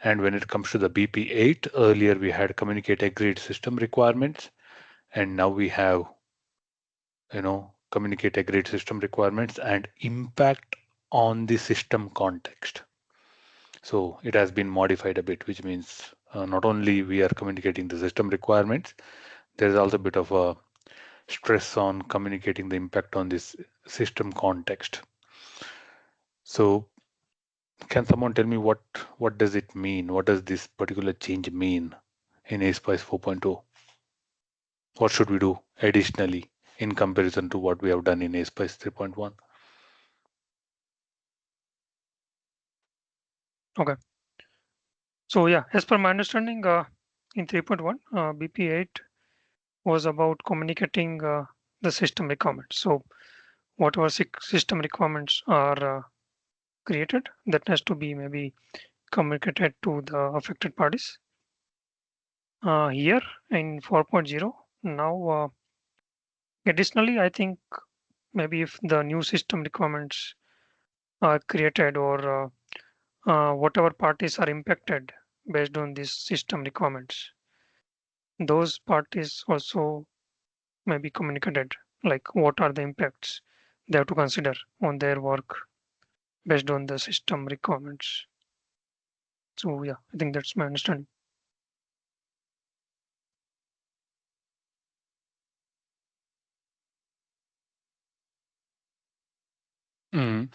And when it comes to the BP8, earlier we had communicate agreed system requirements, and now we have, communicate agreed system requirements and impact on the system context. So it has been modified a bit, which means not only we are communicating the system requirements, there is also a bit of a stress on communicating the impact on this system context. So can someone tell me what does it mean? What does this particular change mean in ASPICE 4.0? What should we do additionally in comparison to what we have done in ASPICE 3.1? Okay. So yeah, as per my understanding, in 3.1, BP8 was about communicating the system requirements. So whatever system requirements are created, that has to be maybe communicated to the affected parties. Here in 4.0, now additionally, I think maybe if the new system requirements are created or whatever parties are impacted based on these system requirements, those parties also may be communicated, like what are the impacts they have to consider on their work based on the system requirements. So yeah, I think that's my understanding. Mm.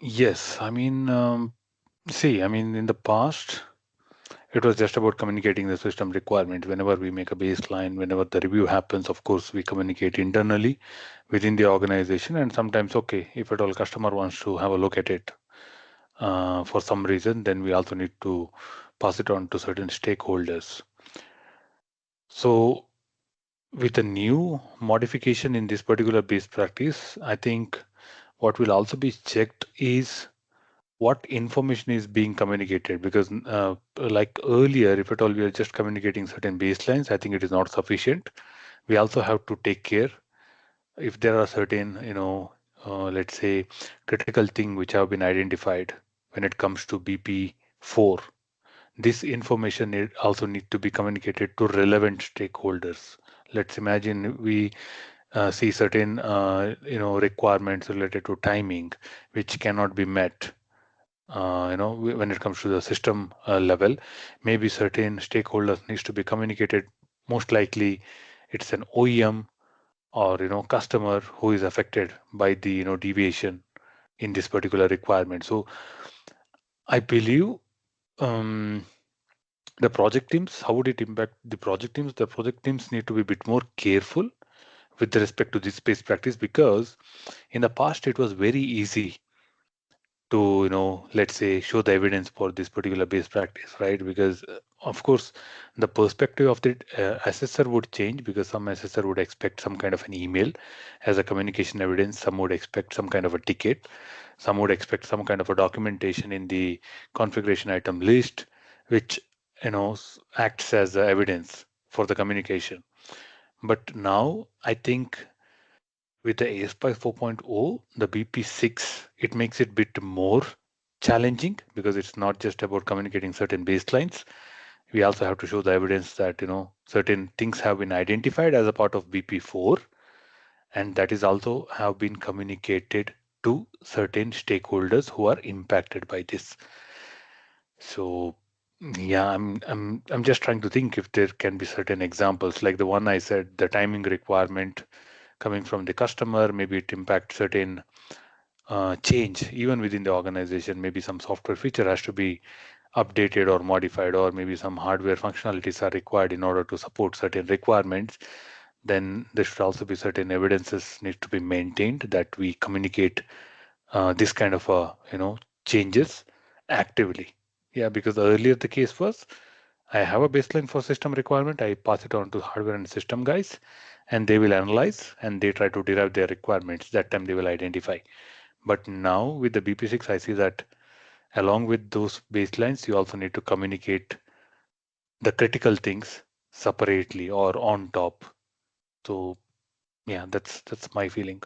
Yes, I mean, in the past, it was just about communicating the system requirement. Whenever we make a baseline, whenever the review happens, of course, we communicate internally within the organization. And sometimes, okay, if at all customer wants to have a look at it for some reason, then we also need to pass it on to certain stakeholders. So with a new modification in this particular base practice, I think what will also be checked is what information is being communicated, because like earlier, if at all we are just communicating certain baselines, I think it is not sufficient. We also have to take care if there are certain, let's say critical thing which have been identified when it comes to BP4. This information also need to be communicated to relevant stakeholders. Let's imagine we see certain, requirements related to timing which cannot be met, when it comes to the system level. Maybe certain stakeholders needs to be communicated. Most likely it's an OEM or customer who is affected by the deviation in this particular requirement. So I believe, um, the project teams, how would it impact the project teams? The project teams need to be a bit more careful with respect to this space practice, because in the past it was very easy to, let's say, show the evidence for this particular base practice, right? Because of course the perspective of the assessor would change, because some assessor would expect some kind of an email as a communication evidence, some would expect some kind of a ticket, some would expect some kind of a documentation in the configuration item list, which acts as evidence for the communication. But now I think with the ASPICE 4.0, the BP6, it makes it a bit more challenging, because it's not just about communicating certain baselines. We also have to show the evidence that, certain things have been identified as a part of BP4, and that is also have been communicated to certain stakeholders who are impacted by this. So yeah, I'm just trying to think if there can be certain examples, like the one I said, the timing requirement coming from the customer. Maybe it impacts certain change even within the organization. Maybe some software feature has to be updated or modified, or maybe some hardware functionalities are required in order to support certain requirements. Then there should also be certain evidences need to be maintained that we communicate this kind of changes actively. Yeah, because earlier the case was, I have a baseline for system requirement, I pass it on to hardware and system guys, and they will analyze and they try to derive their requirements. That time they will identify. But now with the BP6, I see that along with those baselines, you also need to communicate the critical things separately or on top. So yeah, that's my feeling.